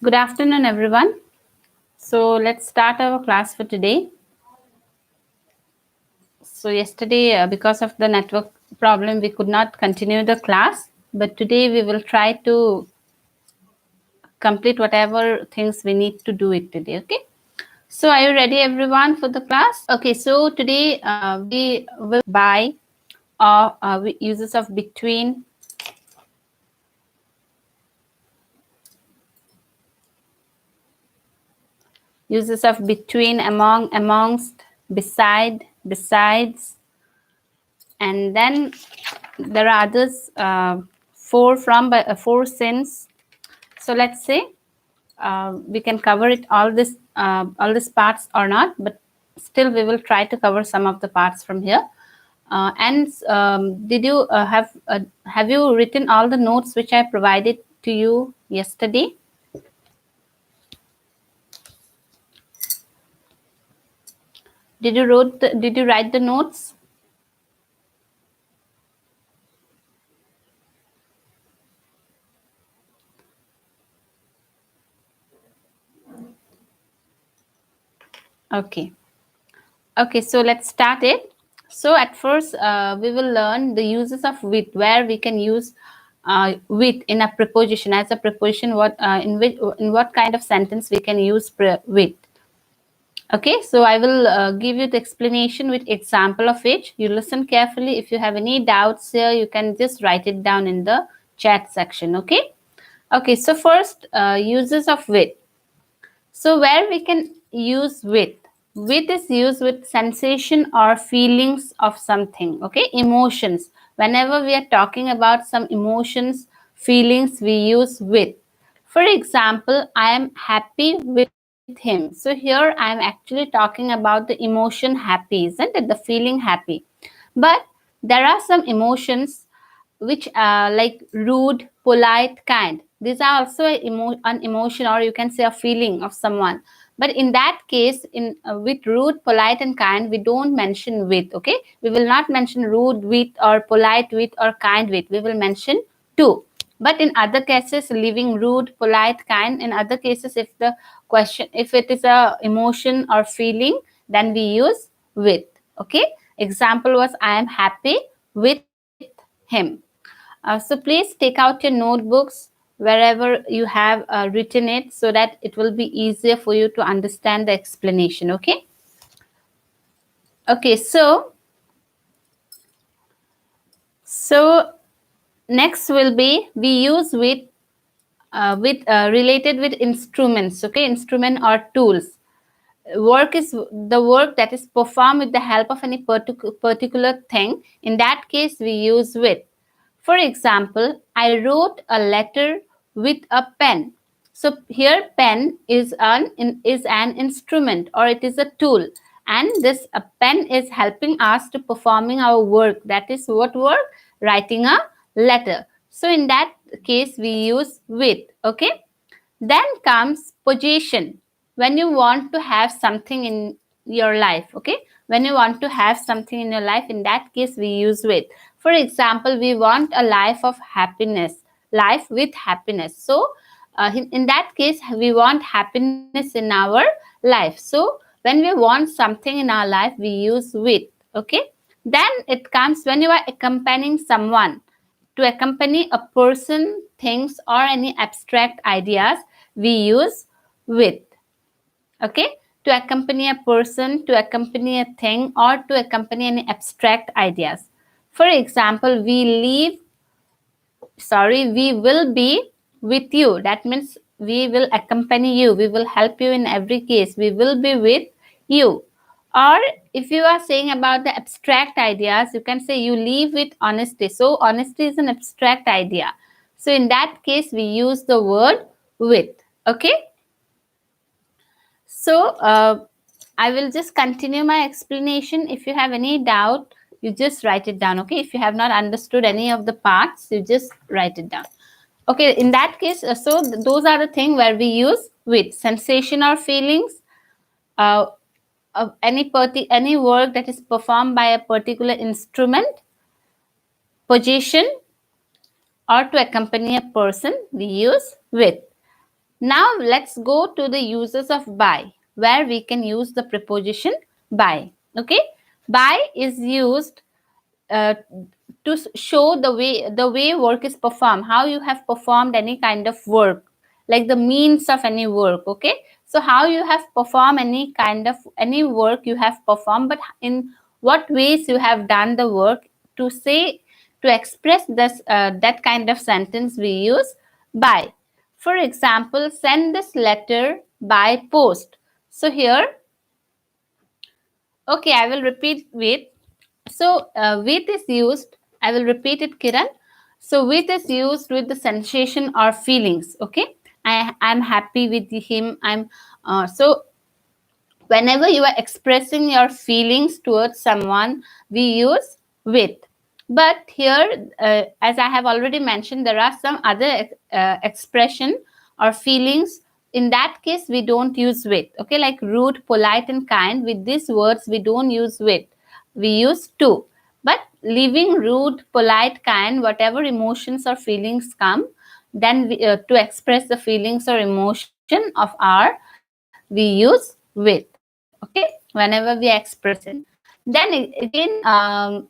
Good afternoon, everyone. So let's start our class for today. So yesterday, because of the network problem, we could not continue the class. But today we will try to complete whatever things we need to do it today. Okay. So are you ready, everyone, for the class? Okay. So today we will by or uses of between, uses of between, among, amongst, beside, besides, and then there are others, four from four since. So let's say we can cover it all these parts or not, but still we will try to cover some of the parts from here. And did you have you written all the notes which I provided to you yesterday? Did you write the notes? Okay. Okay, so let's start it. So at first, we will learn the uses of with, where we can use with in a preposition as a preposition. What in what kind of sentence we can use with. Okay, so I will give you the explanation with example of it. You listen carefully. If you have any doubts here, you can just write it down in the chat section. Okay. Okay. So first, uses of with. So where we can use with. With is used with sensation or feelings of something. Okay, emotions. Whenever we are talking about some emotions, feelings, we use with. For example, I am happy with him. So here I am actually talking about the emotion happy, isn't it? The feeling happy. But there are some emotions which are like rude, polite, kind. These are also an emotion, or you can say a feeling of someone. But in that case, in with rude, polite, and kind, we don't mention with. Okay, we will not mention rude with or polite with or kind with. We will mention to. But in other cases, leaving rude, polite, kind. In other cases, if the question, if it is a emotion or feeling, then we use with. Okay. Example was I am happy with him. So please take out your notebooks wherever you have written it so that it will be easier for you to understand the explanation. Okay. Okay. So next will be we use with related with instruments. Okay, instrument or tools. Work is the work that is performed with the help of any particular thing. In that case, we use with. For example, I wrote a letter with a pen. So here, pen is an instrument, or it is a tool, and this a pen is helping us to performing our work. That is what work? Writing a letter. So in that case, we use with. Okay. Then comes possession. When you want to have something in your life, okay? When you want to have something in your life, in that case, we use with. For example, we want a life of happiness, life with happiness. So, in that case, we want happiness in our life. So, when we want something in our life, we use with, okay? Then it comes when you are accompanying someone. To accompany a person, things, or any abstract ideas, we use with. Okay? To accompany a person, to accompany a thing, or to accompany any abstract ideas. For example, we will be with you. That means we will accompany you. We will help you in every case. We will be with you. Or if you are saying about the abstract ideas, you can say you live with honesty. So honesty is an abstract idea. So in that case, we use the word with. Okay. So I will just continue my explanation. If you have any doubt, you just write it down. Okay. If you have not understood any of the parts, you just write it down. Okay, in that case, those are the things where we use with. Sensation or feelings, uh, any work that is performed by a particular instrument, possession, or to accompany a person, we use with. Now let's go to the uses of by, where we can use the preposition by. Okay, by is used uh, to show the way work is performed, how you have performed any kind of work, like the means of any work. Okay, so how you have performed any kind of any work you have performed, but in what ways you have done the work. To say, to express this that kind of sentence, we use by. For example, send this letter by post. So here, okay, I will repeat with. So with is used. I will repeat it, Kiran. So with is used with the sensation or feelings. Okay, I'm happy with him. So whenever you are expressing your feelings towards someone, we use with. But here, as I have already mentioned, there are some other expression or feelings. In that case, we don't use with. Okay, like rude, polite, and kind. With these words, we don't use with. We use to. But leaving rude, polite, kind, whatever emotions or feelings come, then to express the feelings or emotion of our, we use with. Okay, whenever we are expressing. Then again,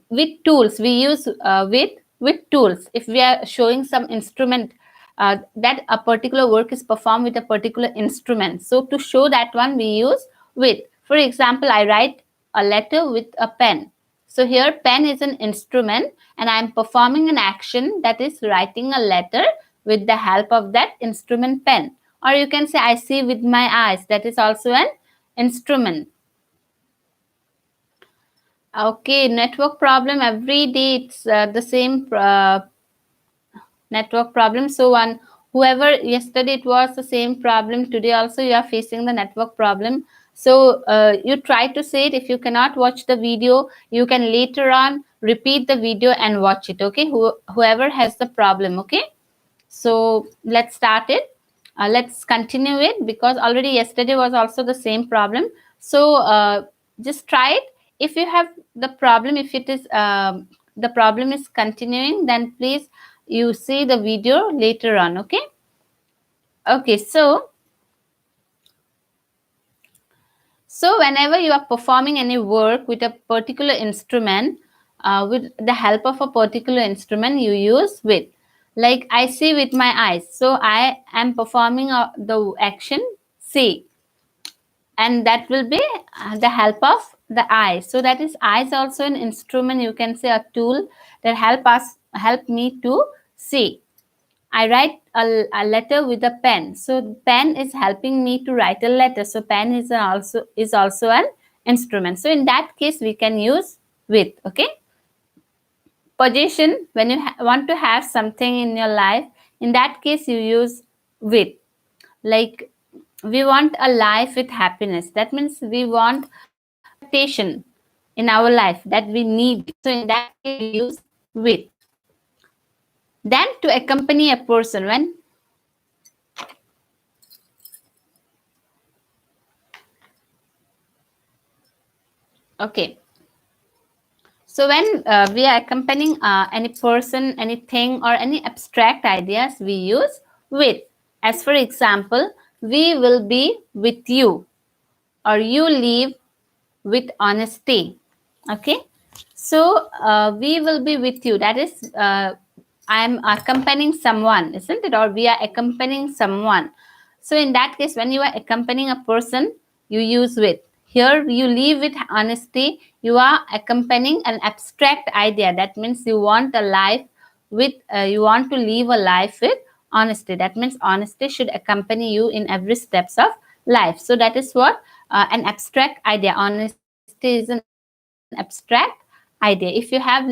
with tools, we use with tools. If we are showing some instrument, that a particular work is performed with a particular instrument, so to show that one, we use with. For example, I write a letter with a pen. So here, pen is an instrument, and I am performing an action, that is writing a letter with the help of that instrument, pen. Or you can say, I see with my eyes. That is also an instrument. Okay, network problem every day. It's the same network problem. So one, whoever yesterday it was the same problem, today also you are facing the network problem. So you try to say it. If you cannot watch the video, you can later on repeat the video and watch it. Okay, whoever has the problem. Okay, so let's start it. Let's continue it, because already yesterday was also the same problem. So just try it. If you have the problem, if it is the problem is continuing, then please you see the video later on. Okay. Okay, so whenever you are performing any work with a particular instrument, with the help of a particular instrument, you use with. Like, I see with my eyes. So I am performing the action see, and that will be the help of the eye. So that is, eye is also an instrument. You can say a tool that help me to see. I write a letter with a pen. So pen is helping me to write a letter. So pen is also an instrument. So in that case, we can use with. Okay. Possession, when you want to have something in your life, in that case you use with. Like, we want a life with happiness. That means we want expectation in our life that we need. So in that case, we use with. Then to accompany a person, when okay. So when we are accompanying any person, anything, or any abstract ideas, we use with. As for example, we will be with you, or you live with honesty. Okay. So we will be with you. That is, I am accompanying someone, isn't it? Or we are accompanying someone. So in that case, when you are accompanying a person, you use with. Here, you live with honesty. You are accompanying an abstract idea. That means you want a life with. You want to live a life with honesty. That means honesty should accompany you in every steps of life. So that is what an abstract idea. Honesty is an abstract idea. If you have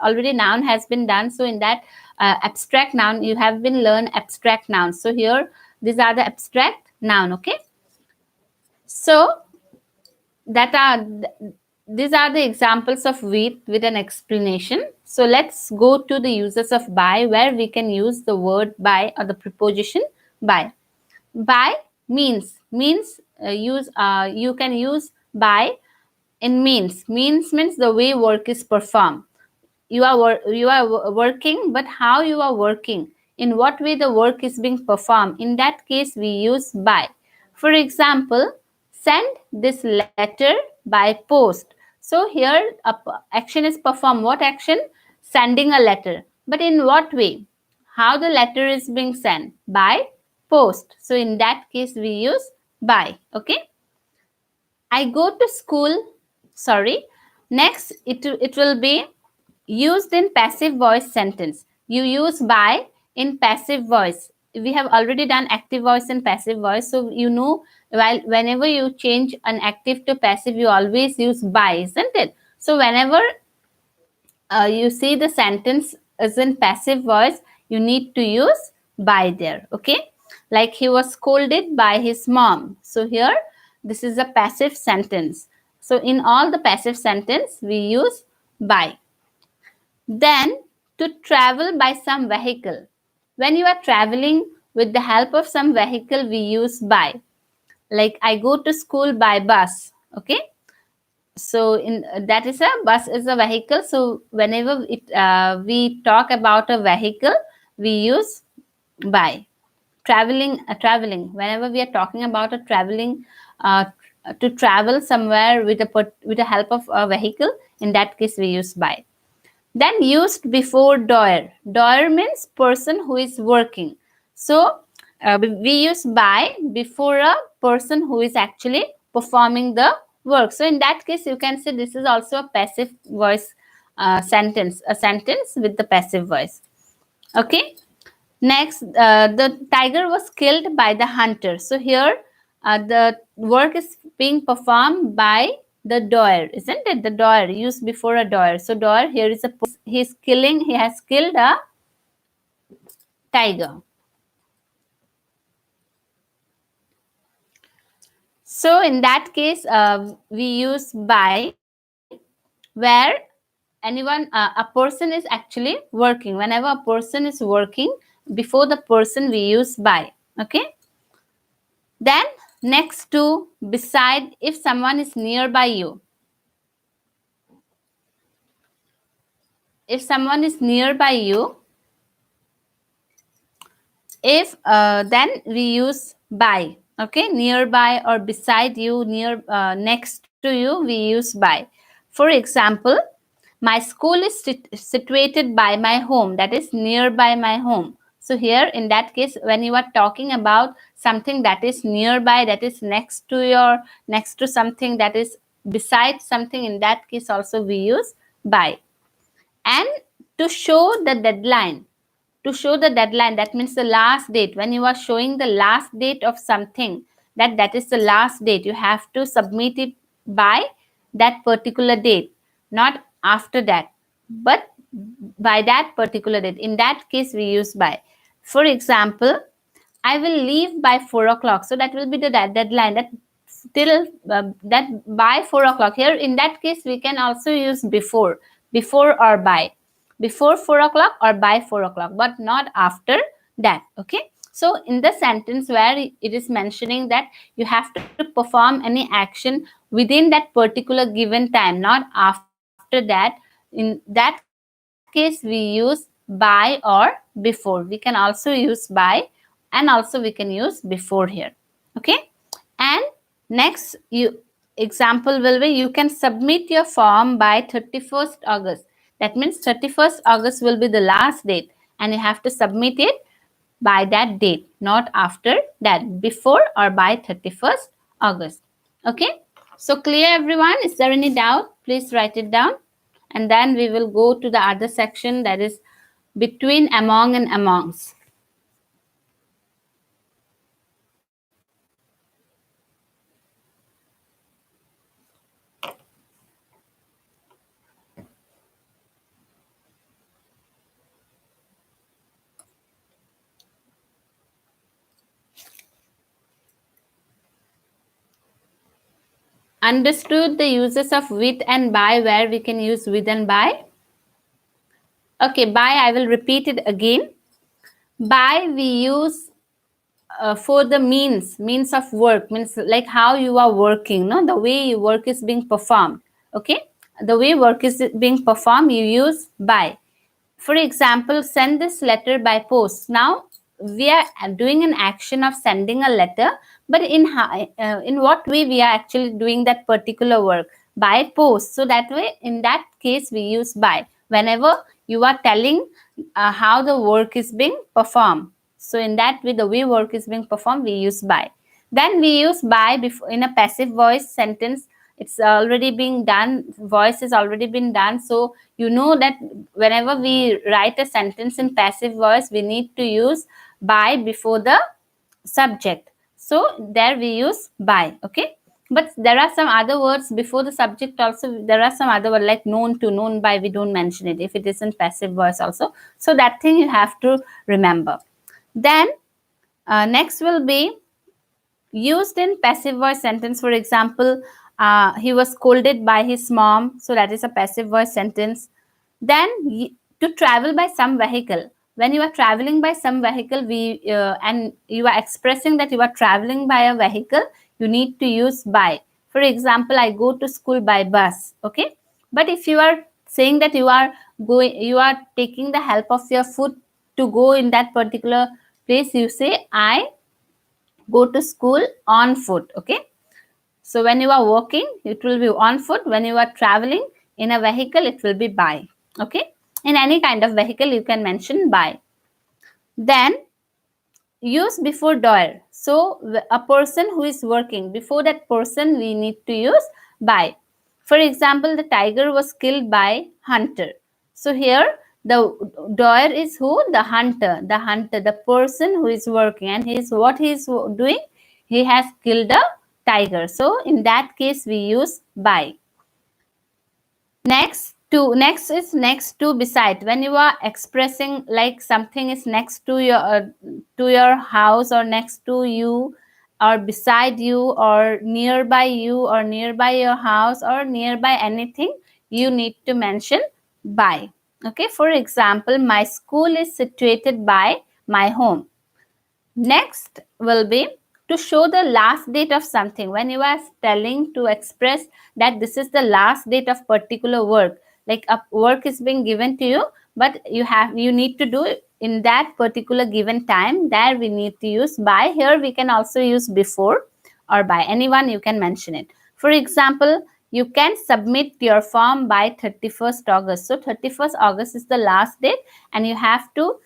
already, noun has been done, so in that abstract noun, you have been learn abstract nouns. So here, these are the abstract noun. Okay. So that are these are the examples of with an explanation. So let's go to the uses of by, where we can use the word by or the preposition by. By means use you can use by in means means the way work is performed. You are working, but how you are working, in what way the work is being performed. In that case, we use by. For example, send this letter by post. So here action is performed. What action? Sending a letter. But in what way? How the letter is being sent? By post. So in that case, we use by. Okay. I go to school. Sorry. Next, it will be used in passive voice sentence. You use by in passive voice. We have already done active voice and passive voice. So you know, while whenever you change an active to passive, you always use by, isn't it? So whenever you see the sentence is in passive voice, you need to use by there. Okay. Like he was scolded by his mom. So here, this is a passive sentence. So in all the passive sentence, we use by. Then, to travel by some vehicle. When you are traveling with the help of some vehicle, we use by. Like I go to school by bus. Okay. So in that is a bus is a vehicle. So whenever we talk about a vehicle, we use by. Traveling. Whenever we are talking about a traveling, uh, to travel somewhere with the help of a vehicle, in that case we use by. Then used before doer. Doer means person who is working. So we use by before a person who is actually performing the work. So in that case, you can say this is also a passive voice sentence, a sentence with the passive voice. Okay. Next, the tiger was killed by the hunter. So here, the work is being performed by the doer, isn't it? The doer used before a doer. So doer here is a he has killed a tiger. So in that case, we use by where a person is actually working. Whenever a person is working, before the person we use by. Okay. Then next to, beside, if someone is nearby you. If someone is nearby you, if then we use by. Okay, nearby or beside you, next to you, we use by. For example, my school is situated by my home. That is nearby my home. So here in that case, when you are talking about something that is nearby, that is next to something that is beside something, in that case also we use by. And to show the deadline. To show the deadline, that means the last date. When you are showing the last date of something, that is the last date, you have to submit it by that particular date, not after that, but by that particular date. In that case, we use by. For example, I will leave by 4 o'clock. So that will be the deadline, that till that by 4 o'clock. Here in that case, we can also use before or by. Before 4 o'clock or by 4 o'clock, but not after that. Okay. So in the sentence where it is mentioning that you have to perform any action within that particular given time, not after that, in that case we use by or before. We can also use by, and also we can use before here. Okay. And next, example will be, you can submit your form by 31st August. That means 31st August will be the last date, and you have to submit it by that date, not after that, before or by 31st August. Okay. So clear, everyone? Is there any doubt? Please write it down. And then we will go to the other section, that is between, among, and amongs. Understood the uses of with and by, where we can use with and by? Okay, by, I will repeat it again. By we use for the means of work, means like how you are working, no, the way your work is being performed. Okay, the way work is being performed, you use by. For example, send this letter by post. Now we are doing an action of sending a letter, but in what way we are actually doing that particular work? By post. So that way, in that case, we use by whenever you are telling how the work is being performed. So in that way, the way work is being performed, we use by. Then we use by before in a passive voice sentence. It's already being done. Voice has already been done. So you know that whenever we write a sentence in passive voice, we need to use by before the subject. So there we use by. Okay. But there are some other words before the subject also. There are some other words like known to, known by. We don't mention it if it is in passive voice also. So that thing you have to remember. Then next will be used in passive voice sentence. For example, he was scolded by his mom. So that is a passive voice sentence. Then to travel by some vehicle. When you are traveling by some vehicle, and you are expressing that you are traveling by a vehicle, you need to use by. For example, I go to school by bus. Okay. But if you are saying that you are taking the help of your foot to go in that particular place, you say I go to school on foot. Okay. So when you are walking, it will be on foot. When you are traveling in a vehicle, it will be by. Okay. In any kind of vehicle, you can mention by. Then use before doer. So a person who is working, before that person we need to use by. For example, the tiger was killed by hunter. So here the doer is who? The hunter. The person who is working, and what he is doing, he has killed a tiger. So in that case we use by. Next is next to beside. When you are expressing like something is next to your house, or next to you, or beside you, or nearby you, or nearby your house, or nearby anything, you need to mention by. Okay. For example, my school is situated by my home. Next will be to show the last date of something. When you are telling to express that this is the last date of particular work, like a work is being given to you, but you need to do it in that particular given time, there we need to use by. Here we can also use before or by. Anyone you can mention it. For example, you can submit your form by 31st August. So 31st August is the last date, and you have to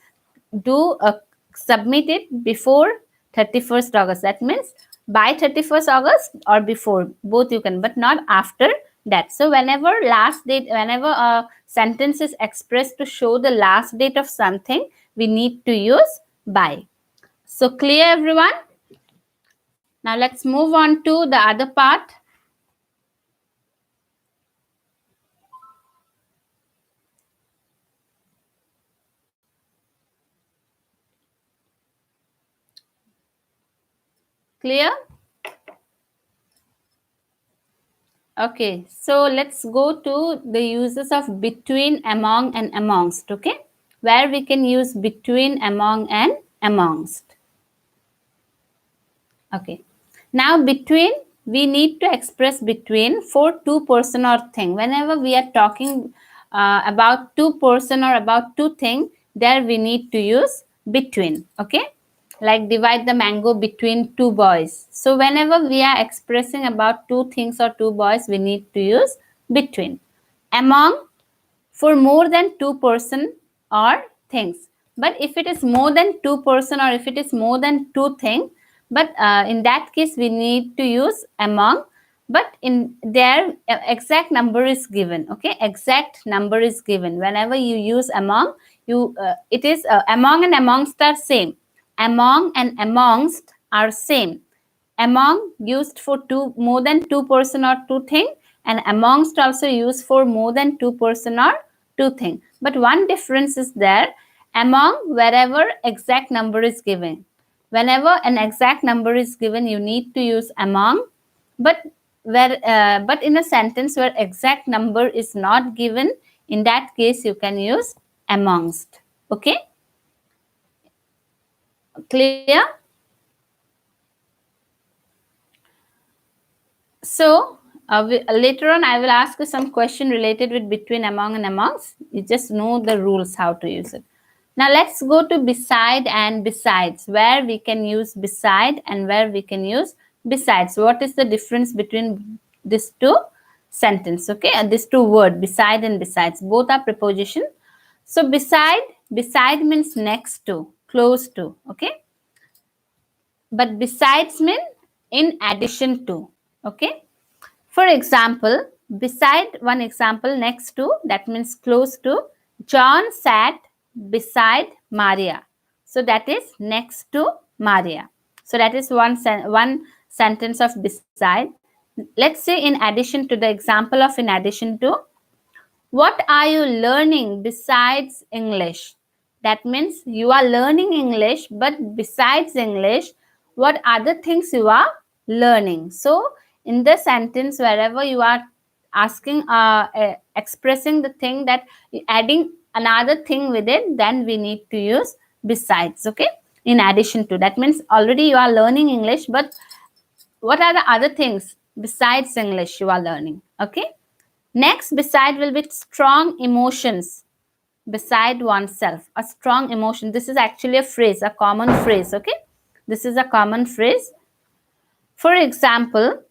submit it before 31st August. That means by 31st August or before, both you can, but not after that. So whenever a sentence is expressed to show the last date of something, we need to use by. So clear, everyone? Now let's move on to the other part. Clear? Okay, so let's go to the uses of between, among, and amongst. Okay, where we can use between, among, and amongst. Okay, now between, we need to express between for two person or thing. Whenever we are talking about two person or about two thing, there we need to use between. Okay, like divide the mango between two boys. So whenever we are expressing about two things or two boys, we need to use between. Among, for more than two person or things. But if it is more than two person, or if it is more than two thing, but in that case we need to use among. But in there exact number is given. Okay, exact number is given. Whenever you use among, it is among and amongst are same. Among and amongst are same. Among used for more than two person or two thing, and amongst also used for more than two person or two thing. But one difference is there. Among, wherever exact number is given. Whenever an exact number is given, you need to use among. But but in a sentence where exact number is not given, in that case you can use amongst. Okay, clear? So Later on, I will ask you some question related with between, among, and amongst. You just know the rules how to use it. Now let's go to beside and besides, where we can use beside and where we can use besides. What is the difference between these two sentence? Okay, and these two words, beside and besides, both are preposition. So beside means next to, close to. Okay, but besides mean in addition to. Okay, for example, beside, one example, next to, that means close to. John sat beside Maria. So that is next to Maria. So that is one sentence of beside. Let's say in addition to, the example of in addition to. What are you learning besides English? That means you are learning English, but besides English, what other things you are learning? So, in the sentence, wherever you are asking, expressing the thing that adding another thing with it, then we need to use besides. Okay, in addition to, that means already you are learning English, but what are the other things besides English you are learning? Okay. Next, beside will be strong emotions beside oneself. A strong emotion. This is actually a phrase, a common phrase. Okay, this is a common phrase. For example,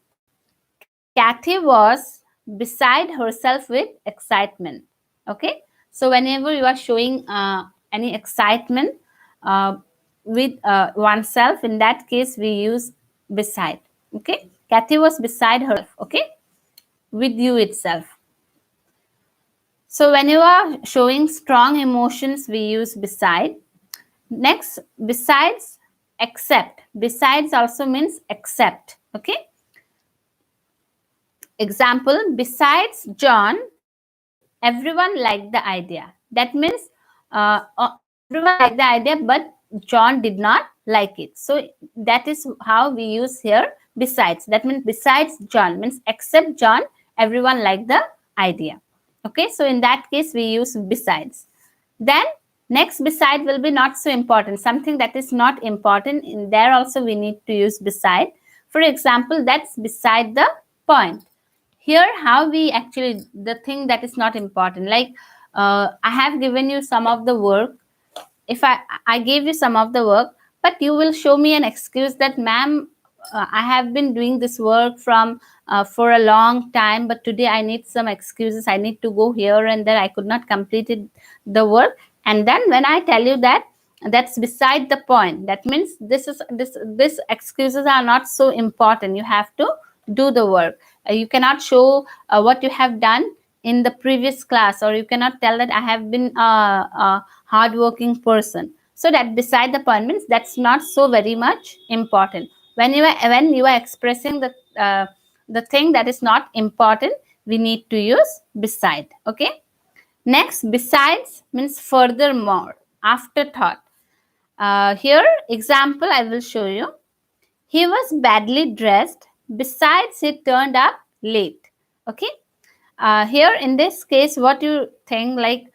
Kathy was beside herself with excitement. Okay, so whenever you are showing any excitement with oneself, in that case we use beside. Okay, Kathy was beside herself. Okay, with you itself. So when you are showing strong emotions, we use beside. Next, besides, except. Besides also means except. Okay. Example, besides John, everyone liked the idea. That means everyone liked the idea, but John did not like it. So that is how we use here besides. That means besides John means except John, everyone liked the idea. Okay, so in that case we use besides. Then next, beside will be not so important, something that is not important. In there also we need to use beside. For example, that's beside the point. Here how we actually, the thing that is not important, like I have given you some of the work. If I gave you some of the work, but you will show me an excuse that, ma'am, I have been doing this work from for a long time, but today I need some excuses, I need to go here and there, I could not complete it, the work. And then when I tell you that that's beside the point, that means this excuses are not so important, you have to do the work. You cannot show what you have done in the previous class, or you cannot tell that I have been a hardworking person. So that beside the point means that's not so very much important. When you are expressing the thing that is not important, we need to use beside. Okay. Next, besides means furthermore, afterthought. Here example I will show you. He was badly dressed. Besides, he turned up late. Okay. Here in this case, what you think, like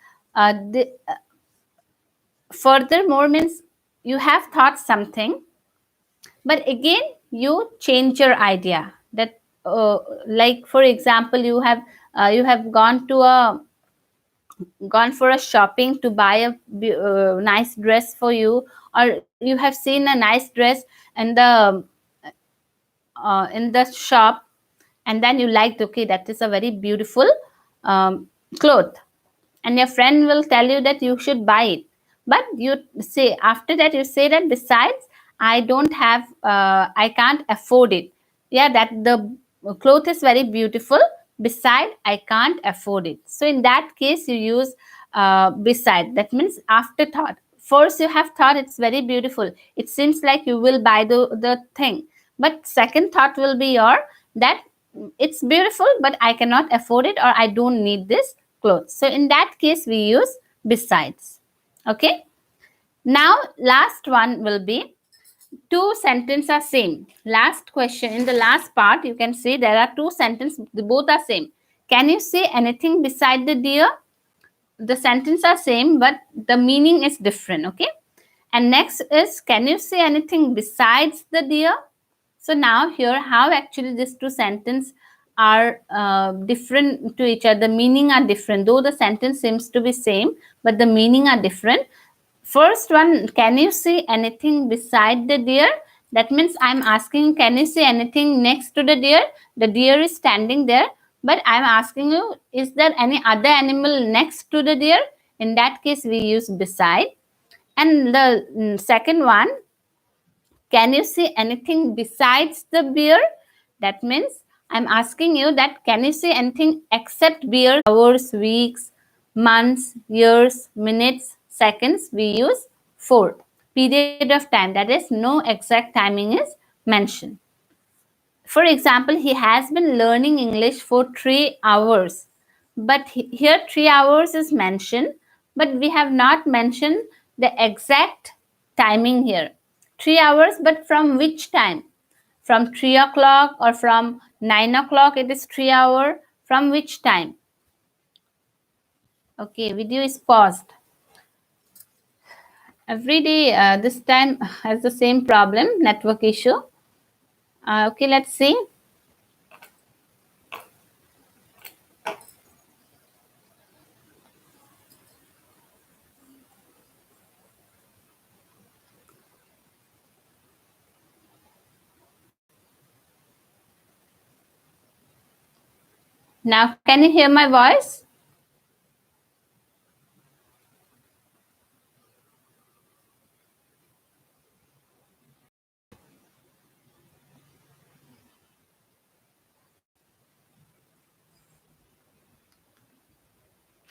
furthermore means you have thought something, but again you change your idea. That like for example, you have gone for a shopping to buy a nice dress for you, or you have seen a nice dress in the shop, and then you liked, okay, that is a very beautiful cloth, and your friend will tell you that you should buy it, but you say after that, you say that besides, I can't afford it. Yeah, that the cloth is very beautiful, beside I can't afford it. So in that case you use beside. That means afterthought. First you have thought it's very beautiful, it seems like you will buy the thing, but second thought will be your that it's beautiful, but I cannot afford it, or I don't need this clothes. So in that case we use besides. Okay. Now last one will be two sentences are same. Last question, in the last part you can see there are two sentences, both are same. Can you say anything beside the deer? The sentences are same, but the meaning is different. Okay. And next is, can you say anything besides the deer? So now here how actually these two sentences are different to each other. The meaning are different, though the sentence seems to be same, but the meaning are different. First one, can you see anything beside the deer? That means I'm asking, can you see anything next to the deer? The deer is standing there, but I'm asking you, is there any other animal next to the deer? In that case, we use beside. And the second one, can you see anything besides the bear? That means I'm asking you that can you see anything except beer? Hours, weeks, months, years, minutes, seconds. We use for. Period of time, that is no exact timing is mentioned. For example, he has been learning English for 3 hours. But here 3 hours is mentioned, but we have not mentioned the exact timing here. 3 hours, but from which time? From 3 o'clock or from 9 o'clock, it is 3 hours. From which time? Okay, video is paused. Every day, this time has the same problem, network issue. Okay, let's see. Now, can you hear my voice?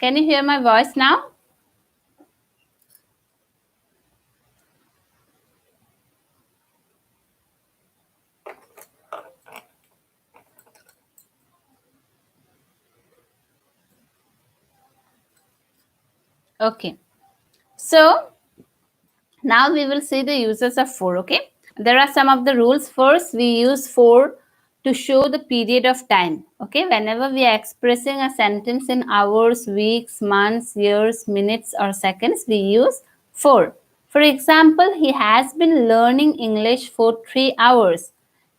Can you hear my voice now? Okay. So, now we will see the uses of for. Okay. There are some of the rules. First, we use for to show the period of time. Okay. Whenever we are expressing a sentence in hours, weeks, months, years, minutes, or seconds, we use for. For example, he has been learning English for 3 hours.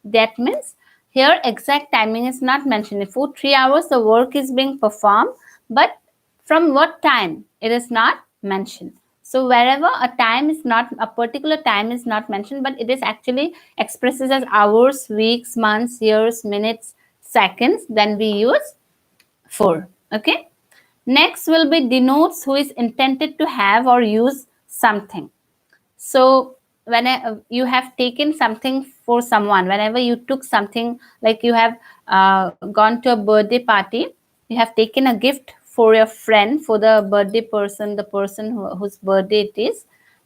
That means here exact timing is not mentioned. For 3 hours, the work is being performed, but from what time it is not mentioned. So wherever a time is not, a particular time is not mentioned, but it is actually expresses as hours, weeks, months, years, minutes, seconds, then we use for. Okay. Next will be denotes who is intended to have or use something. So when you have taken something for someone, whenever you took something, like you have gone to a birthday party, you have taken a gift for your friend, for the birthday person, the person whose birthday it is,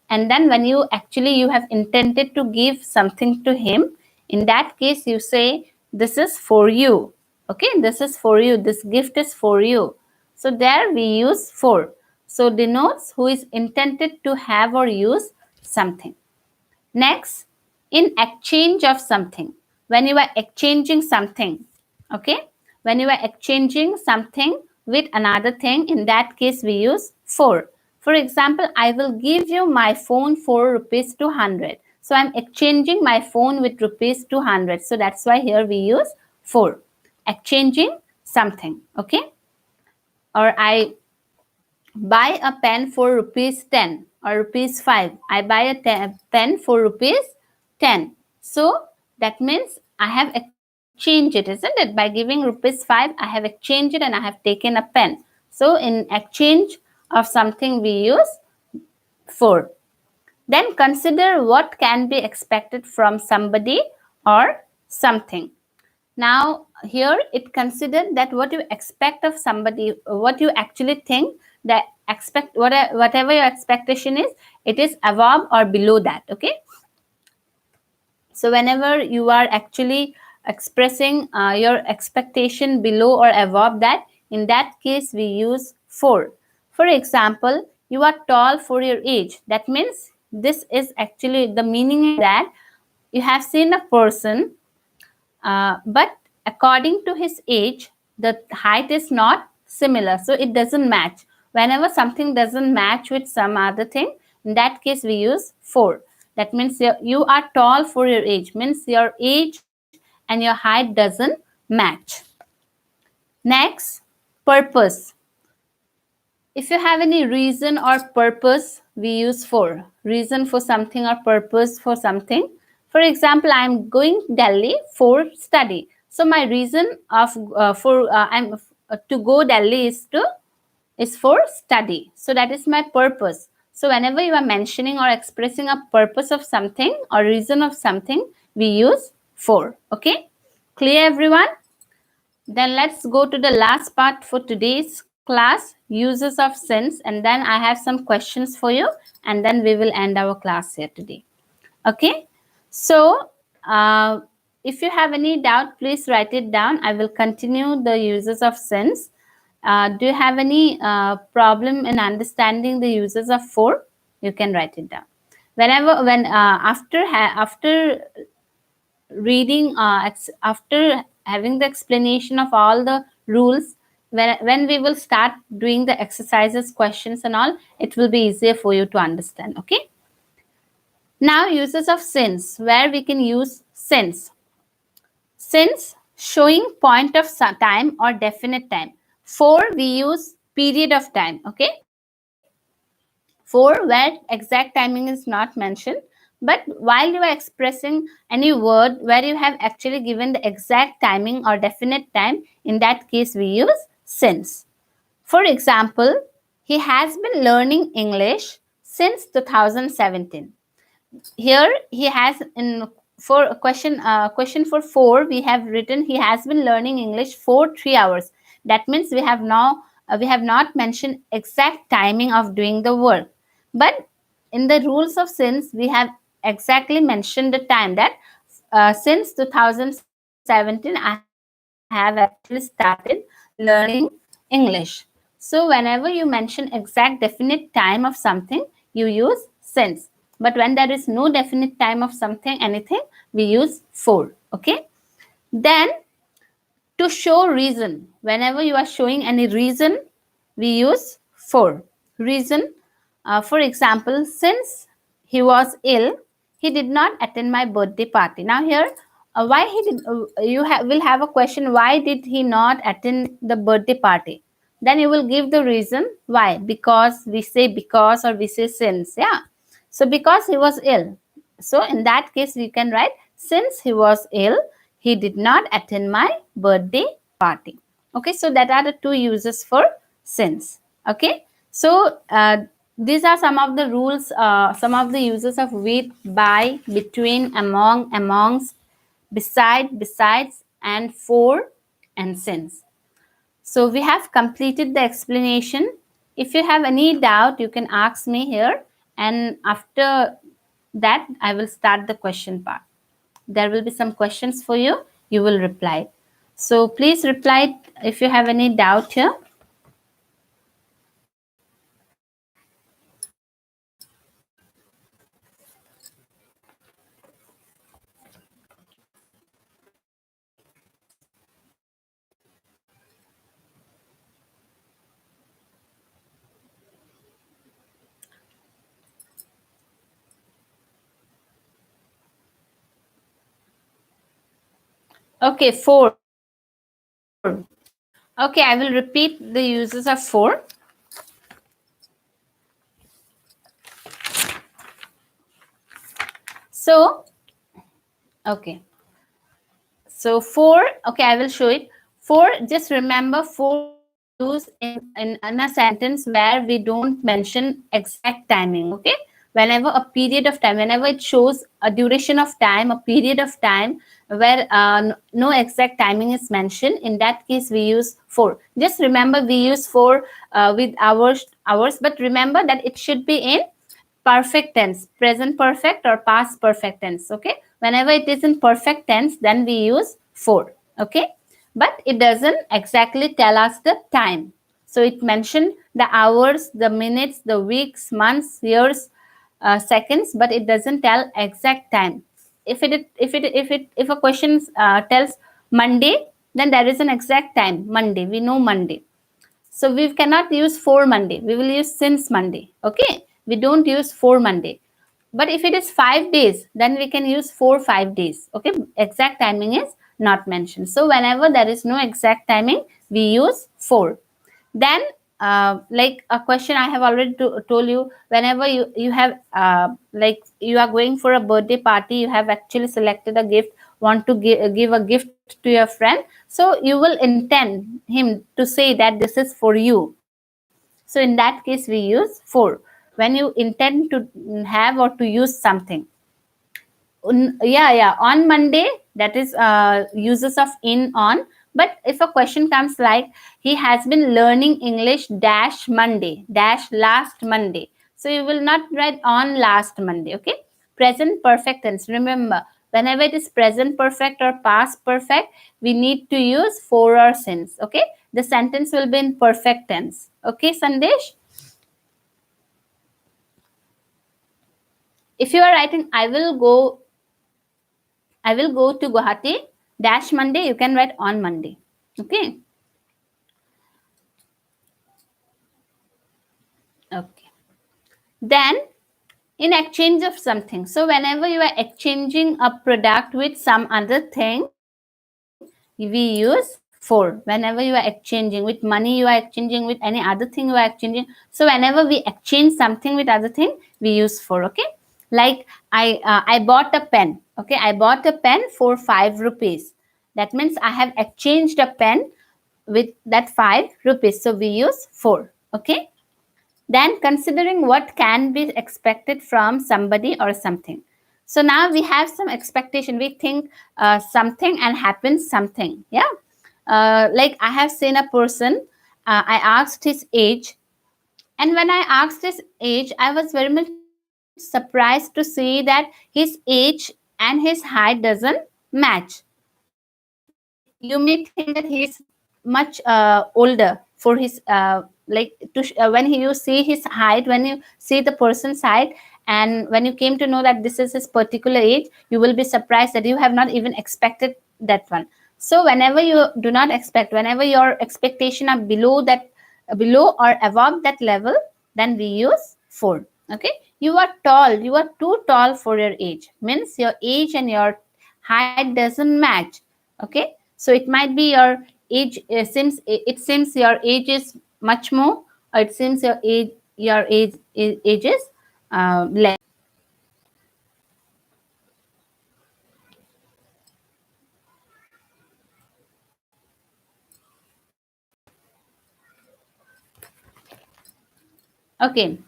and then when you actually you have intended to give something to him, in that case you say this is for you. Okay, this is for you, this gift is for you. So there we use for. So denotes who is intended to have or use something. Next, in exchange of something. When you are exchanging something, okay? When you are exchanging something with another thing, in that case we use for. For example, I will give you my phone for rupees 200. So I'm exchanging my phone with rupees 200. So that's why here we use for. Exchanging something, okay? Or I buy a pen for rupees 10 or rupees 5. I buy a pen for rupees 10. So that means I have exchanged it, isn't it? By giving rupees 5, I have exchanged it and I have taken a pen. So in exchange of something, we use for. Then consider what can be expected from somebody or something. Now here it considered that what you expect of somebody, what you actually think that expect, whatever your expectation is, it is above or below that. Okay, so whenever you are actually expressing your expectation below or above that, in that case we use for. For example, you are tall for your age. That means this is actually the meaning that you have seen a person, but according to his age, the height is not similar. So it doesn't match. Whenever something doesn't match with some other thing, in that case we use for. That means you are tall for your age. Means your age and your height doesn't match. Next, purpose. If you have any reason or purpose, we use for. Reason for something or purpose for something. For example, I am going Delhi for study. So my reason of for I'm to go Delhi is for study. So that is my purpose. So whenever you are mentioning or expressing a purpose of something or reason of something, we use for. Okay, clear everyone? Then let's go to the last part for today's class, uses of sense, and then I have some questions for you, and then we will end our class here today. Okay, so if you have any doubt, please write it down. I will continue the uses of sense. Do you have any problem in understanding the uses of for? You can write it down. When after reading, after having the explanation of all the rules, when we will start doing the exercises, questions and all, it will be easier for you to understand. Okay, now uses of since, where we can use since. Since showing point of time or definite time. For we use period of time. Okay, for where exact timing is not mentioned, but while you are expressing any word where you have actually given the exact timing or definite time, in that case we use since. For example, he has been learning English since 2017. Here he has, in for a question for 4, we have written he has been learning English for 3 hours. That means we have now we have not mentioned exact timing of doing the work, but in the rules of since we have exactly mentioned the time, that since 2017 I have actually started learning English. So whenever you mention exact definite time of something, you use since. But when there is no definite time of something, anything, we use for. Okay. Then to show reason, whenever you are showing any reason, we use for. Reason, for example, since he was ill, he did not attend my birthday party. Now here, why he did will have a question, why did he not attend the birthday party? Then you will give the reason why. Because we say because, or we say since. Yeah, so because he was ill, so in that case we can write since he was ill, he did not attend my birthday party. Okay, so that are the two uses for since. Okay, so these are some of the rules, some of the uses of with, by, between, among, amongst, beside, besides, and for, and since. So we have completed the explanation. If you have any doubt, you can ask me here, and after that I will start the question part. There will be some questions for you. You will reply. So please reply if you have any doubt here. Okay, for. Okay, I will repeat the uses of for. So, okay. So for, okay, I will show it. For, just remember, for we use in a sentence where we don't mention exact timing. Okay, whenever a period of time, whenever it shows a duration of time, a period of time where no exact timing is mentioned, in that case we use for. Just remember, we use for with hours, but remember that it should be in perfect tense, present perfect or past perfect tense. Okay, whenever it is in perfect tense, then we use for. Okay, but it doesn't exactly tell us the time. So it mentioned the hours, the minutes, the weeks, months, years, seconds, but it doesn't tell exact time. If a question tells Monday, then there is an exact time. Monday, we know Monday. So we cannot use for Monday. We will use since Monday. Okay. We don't use for Monday. But if it is 5 days, then we can use for 5 days. Okay. Exact timing is not mentioned. So whenever there is no exact timing, we use for. Then like a question I have already told you, whenever you have like you are going for a birthday party, you have actually selected a gift, want to give a gift to your friend, so you will intend him to say that this is for you. So in that case we use for, when you intend to have or to use something. Yeah, on Monday, that is uses of in on. But if a question comes like, he has been learning English dash Monday dash last Monday, so you will not write on last Monday. Okay, present perfect tense, remember, whenever it is present perfect or past perfect, we need to use for or since. Okay, the sentence will be in perfect tense. Okay, Sandesh, if you are writing I will go to Guwahati dash Monday, you can write on Monday. Okay. Okay. Then in exchange of something. So whenever you are exchanging a product with some other thing, we use for. Whenever you are exchanging with money, you are exchanging with any other thing you are exchanging. So whenever we exchange something with other thing, we use for. Okay. Like I bought a pen. Okay. I bought a pen for 5 rupees. That means I have exchanged a pen with that 5 rupees. So we use for. Okay. Then considering what can be expected from somebody or something. So now we have some expectation. We think something and happens something. Yeah. Like I have seen a person. I asked his age, and when I asked his age, I was very much surprised to see that his age and his height doesn't match. Like you may think that he is much older for his when you see his height, when you see the person's height, and when you came to know that this is his particular age, you will be surprised that you have not even expected that one. So whenever you do not expect, whenever your expectation are below or above that level, then we use for. Okay, you are tall, you are too tall for your age, means your age and your height doesn't match. Okay, so it might be your age seems your age is much more, or it seems your age is less. Okay.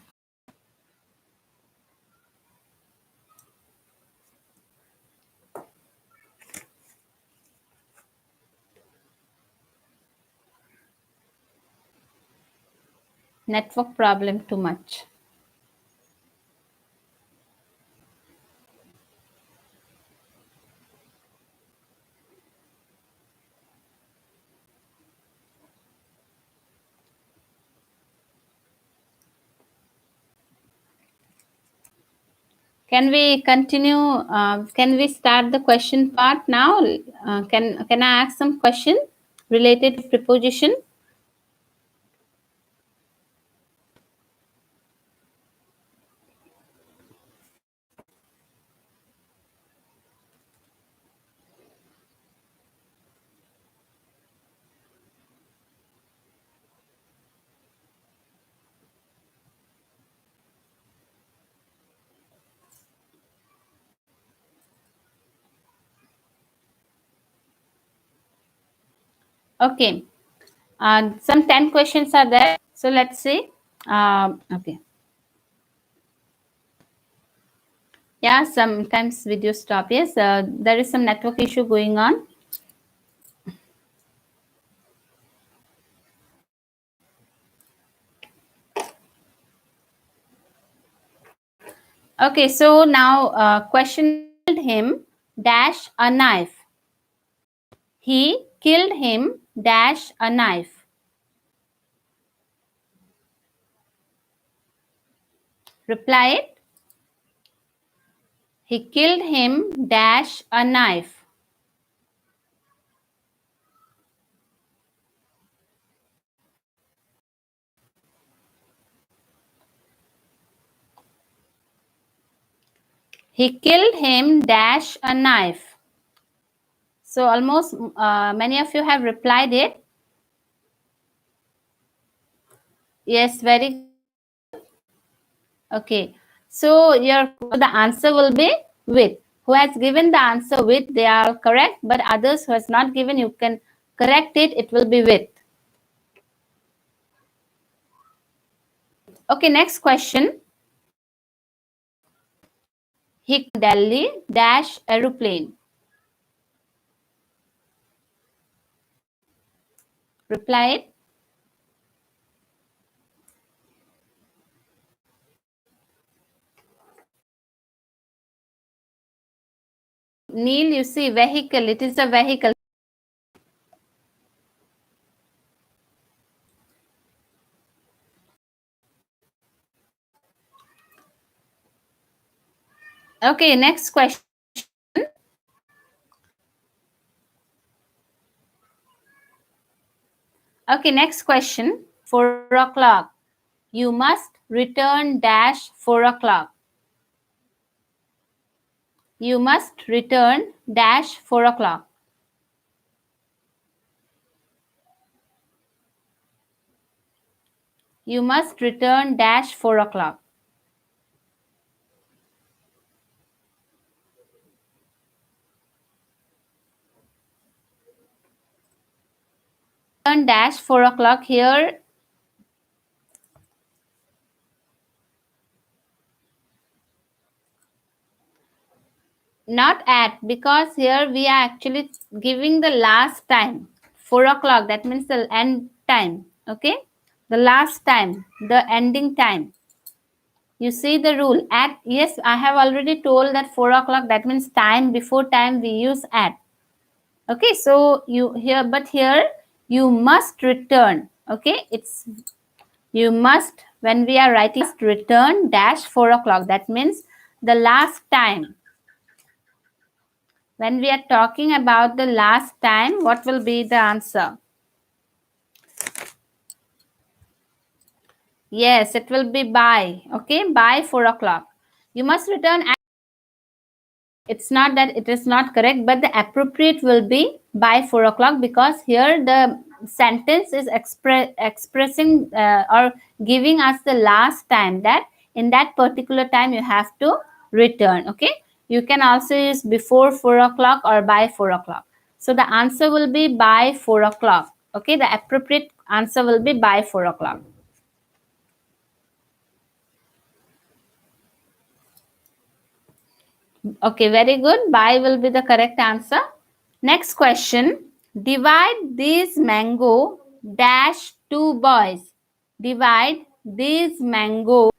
Network problem too much. Can we continue? Can we start the question part now? Can I ask some question related to preposition? Okay. Some 10 questions are there. So let's see. Okay. Yeah, sometimes video stop. Yes, there is some network issue going on. Okay, so now question him dash a knife. He killed him dash a knife. Reply it. He killed him dash a knife. He killed him dash a knife. So almost many of you have replied it. Yes, very good. Okay. So the answer will be with. Who has given the answer with, they are correct, but others who has not given, you can correct it. It will be with. Okay, next question. He Delhi dash aeroplane. Reply it. Neil, you see vehicle. It is a vehicle. Okay, next question. Okay, next question. 4 o'clock. You must return dash 4 o'clock. You must return dash 4 o'clock. You must return dash 4 o'clock. Return dash 4 o'clock here. Not at, because here we are actually giving the last time. 4 o'clock, that means the end time. Okay, the last time, the ending time. You see the rule at. Yes, I have already told that 4 o'clock, that means time. Before time we use at. Okay, so you here, but here you must return. Okay, it's you must, when we are writing return dash 4 o'clock, that means the last time. When we are talking about the last time, what will be the answer? Yes, it will be by. Okay, by 4 o'clock. You must return. It's not that it is not correct, but the appropriate will be by 4 o'clock, because here the sentence is expressing or giving us the last time, that in that particular time you have to return. Okay, you can also use before 4 o'clock or by 4 o'clock. So the answer will be by 4 o'clock. Okay, the appropriate answer will be by 4 o'clock. Okay, very good. By will be the correct answer. Next question. Divide these mango dash two boys. Divide these mango.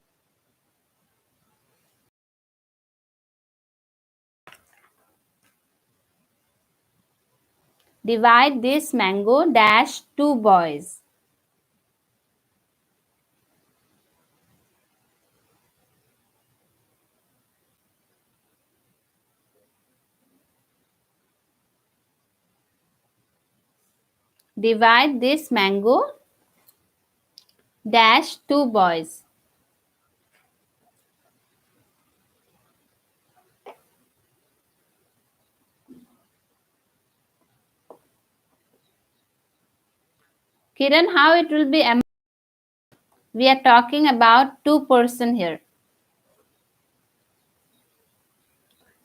Divide this mango dash two boys. Divide this mango dash two boys. Kiran, how it will be? We are talking about two-person here.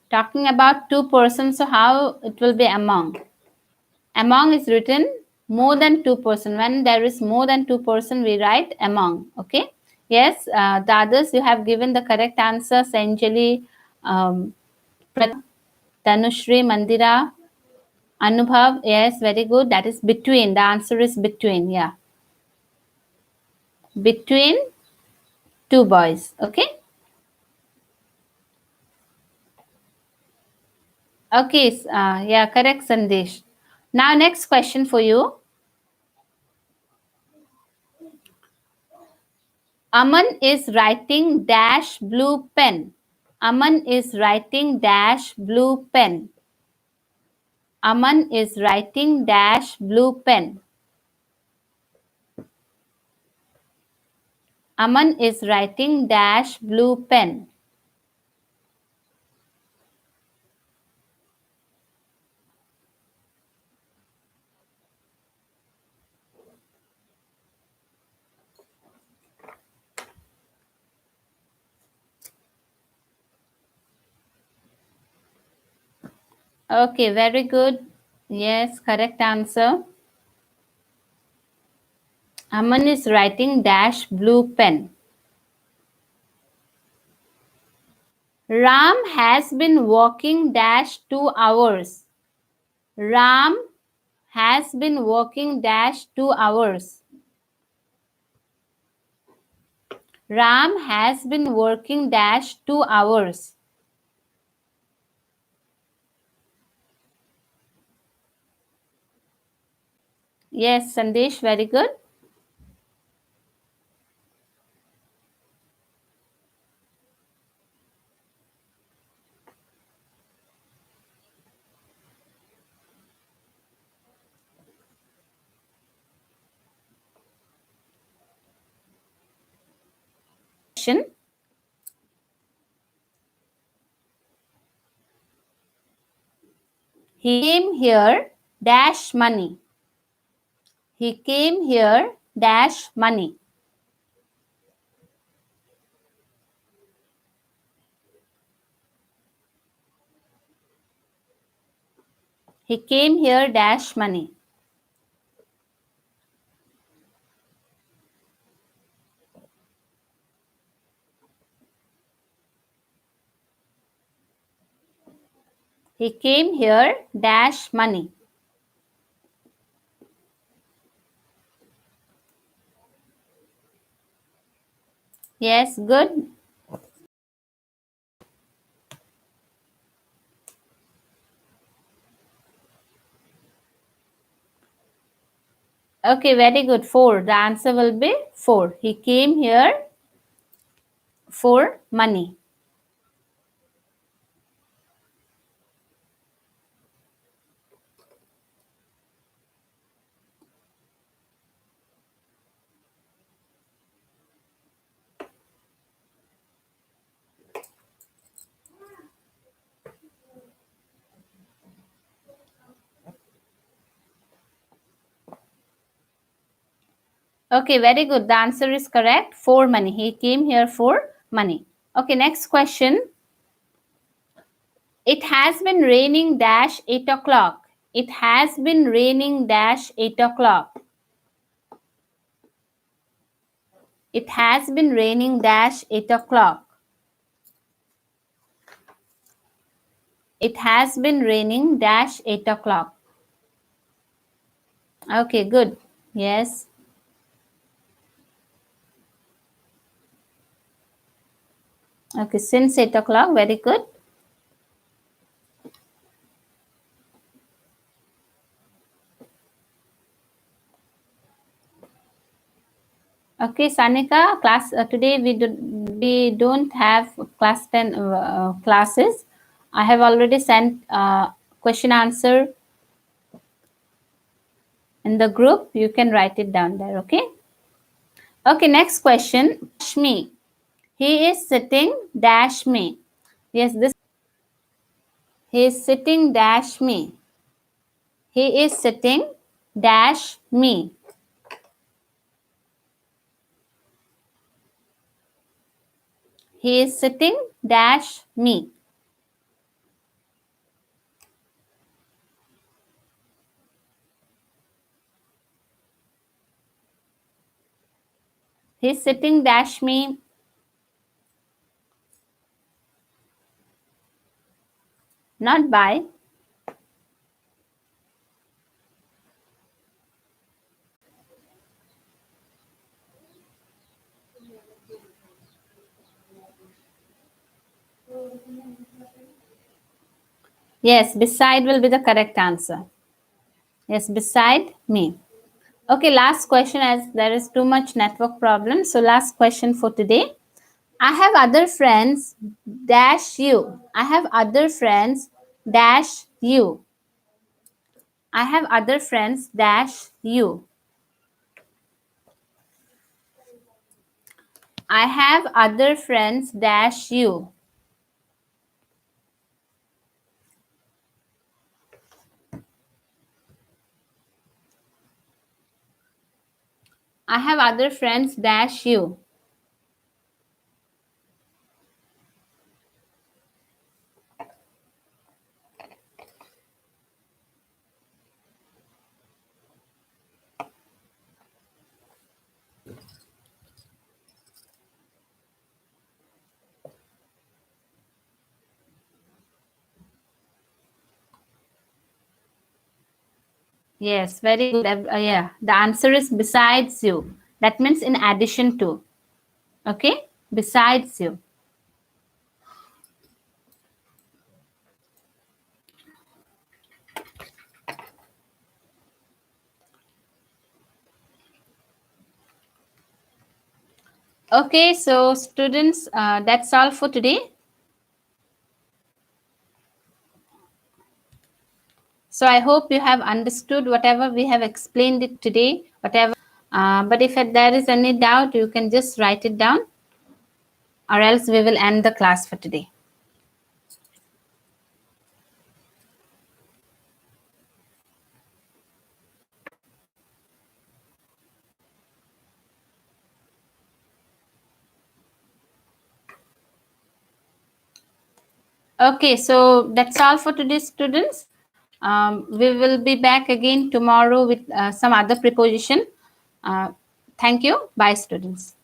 Talking about two-person, so how it will be among? Among is written more than two-person. When there is more than two-person, we write among. Okay. Yes, the others you have given the correct answer. Sanjali, Tanushri, Mandira, Anubhav. Yes, very good. That is between. The answer is between. Yeah, between two boys. Okay. Okay. Yeah, correct, Sandesh. Now, next question for you. Aman is writing dash blue pen. Aman is writing dash blue pen. Aman is writing dash blue pen. Aman is writing dash blue pen. Okay, very good. Yes, correct answer. Aman is writing dash blue pen. Ram has been walking dash 2 hours. Ram has been walking dash 2 hours. Ram has been working dash 2 hours. Yes, Sandesh, very good. Question. He came here dash money. He came here dash money. He came here dash money. He came here dash money. Yes, good. Okay, very good. 4. The answer will be 4. He came here for money. Okay, very good. The answer is correct. For money. He came here for money. Okay, next question. It has been raining dash 8 o'clock. It has been raining dash 8 o'clock. It has been raining dash 8 o'clock. It has been raining dash 8 o'clock. Okay, good. Yes. Okay, since 8 o'clock. Very good. Okay, Sanika, class today we don't have class 10 classes. I have already sent question answer in the group. You can write it down there. Okay. Okay. Next question. Dash me. He is sitting. Dash me. Yes, this. He is sitting. Dash me. He is sitting. Dash me. He is sitting. Dash me. He is sitting. Dash me. Not by. Yes, beside will be the correct answer. Yes, beside me. Okay, last question as there is too much network problem. So last question for today. I have other friends dash you. I have other friends dash you. I have other friends dash you. I have other friends dash you. I have other friends dash you. Yes, very good. Yeah, the answer is besides you. That means in addition to. Okay, besides you. Okay, so students, that's all for today. So I hope you have understood whatever we have explained it today, whatever. But if there is any doubt, you can just write it down, or else we will end the class for today. Okay, so that's all for today, students. We will be back again tomorrow with some other preposition. Thank you. Bye, students.